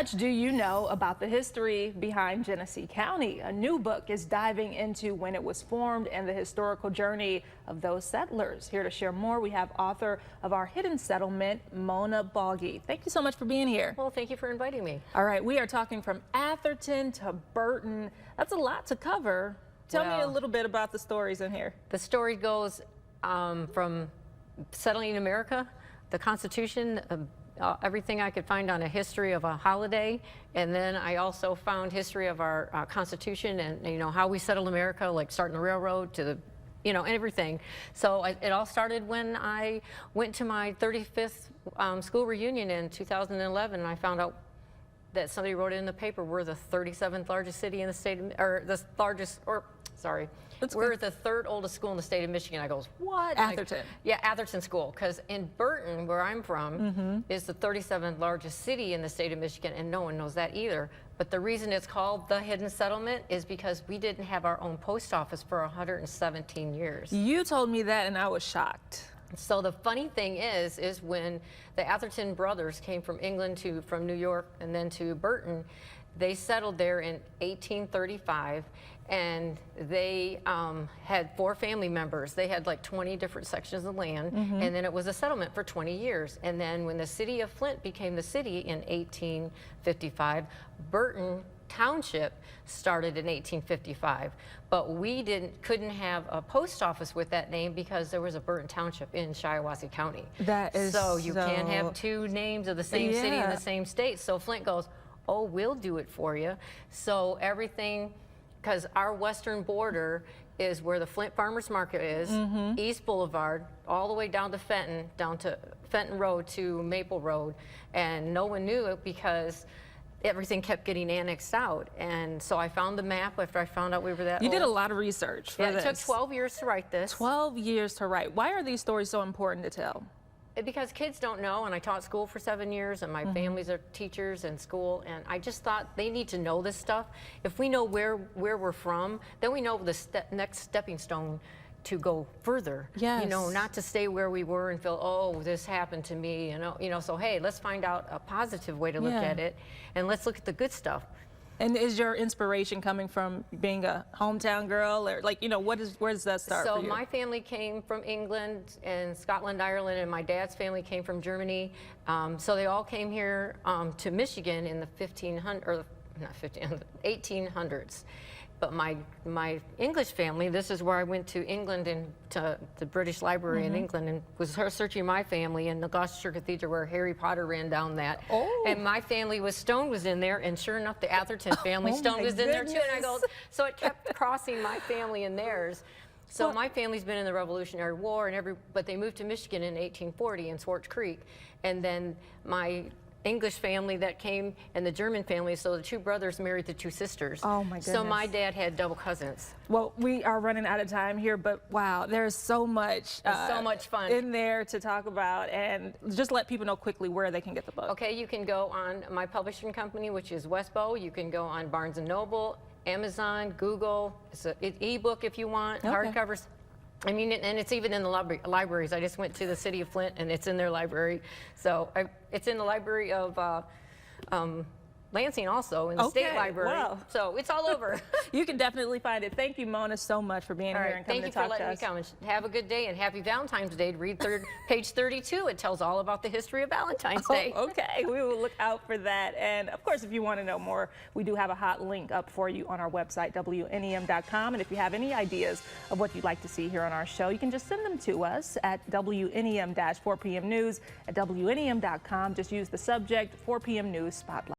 Much do you know about the history behind Genesee County? A new book is diving into when it was formed and the historical journey of those settlers. Here to share more, we have author of Our Hidden Settlement, Mona Boggy. Thank you so much for being here. Well, thank you for inviting me. All right, we are talking from Atherton to Burton. That's a lot to cover. Tell me a little bit about the stories in here. The story goes from settling in America, the Constitution, everything I could find on a history of a holiday, and then I also found history of our Constitution and how we settled America, like starting the railroad to the everything. So it all started when I went to my 35th school reunion in 2011, and I found out that somebody wrote it in the paper, we're the 37th largest city in the state, we're the third oldest school in the state of Michigan. I goes, what? Atherton. Yeah, Atherton School, because in Burton, where I'm from, is the 37th largest city in the state of Michigan, and no one knows that either. But the reason it's called the Hidden Settlement is because we didn't have our own post office for 117 years. You told me that, and I was shocked. So the funny thing is when the Atherton brothers came from England from New York and then to Burton, they settled there in 1835, and they had 4 family members. They had like 20 different sections of land, and then it was a settlement for 20 years. And then when the city of Flint became the city in 1855, Burton Township started in 1855, but we couldn't have a post office with that name because there was a Burton Township in Genesee County. That is so you can't have 2 names of the same city in the same state. So Flint goes, oh, we'll do it for you. So everything, because our western border is where the Flint Farmers Market is, East Boulevard, all the way down to Fenton Road to Maple Road, and no one knew it because everything kept getting annexed out. And so I found the map after I found out we were that You old. did a lot of research for this. It took 12 years to write this. 12 years to write. Why are these stories so important to tell? Because kids don't know, and I taught school for 7 years, and my families are teachers in school, and I just thought they need to know this stuff. If we know where we're from, then we know the next stepping stone to go further. Yes. Not to stay where we were and feel, oh, this happened to me, so hey, let's find out a positive way to look at it, and let's look at the good stuff. And is your inspiration coming from being a hometown girl, or where does that start for you? So my family came from England and Scotland, Ireland, and my dad's family came from Germany. So they all came here to Michigan in the 1800s. But my English family, this is where I went to England and to the British Library in England and was searching my family in the Gloucester Cathedral where Harry Potter ran down that. Oh. And my family Stone was in there, and sure enough, the Atherton family, Stone was in there too. And I go, so it kept crossing my family and theirs. So my family's been in the Revolutionary War but they moved to Michigan in 1840 in Swartz Creek, and then my English family that came and the German family, so the 2 brothers married the 2 sisters. Oh my goodness. So my dad had double cousins. Well, we are running out of time here, but wow, there's so much so much fun in there to talk about, and just let people know quickly where they can get the book. Okay, you can go on my publishing company, which is Westbow. You can go on Barnes & Noble, Amazon, Google. It's an ebook if you want, hardcovers. I mean, and it's even in the libraries. I just went to the city of Flint, and it's in their library. So it's in the library of Lansing also, in the state library. Wow. So it's all over. You can definitely find it. Thank you, Mona, so much for being here and coming to talk to us. Thank you for letting me come. And have a good day, and happy Valentine's Day. Read page 32. It tells all about the history of Valentine's Day. Okay, we will look out for that. And of course, if you want to know more, we do have a hot link up for you on our website, WNEM.com. And if you have any ideas of what you'd like to see here on our show, you can just send them to us at WNEM-4PM News at WNEM.com. Just use the subject 4 PM News Spotlight.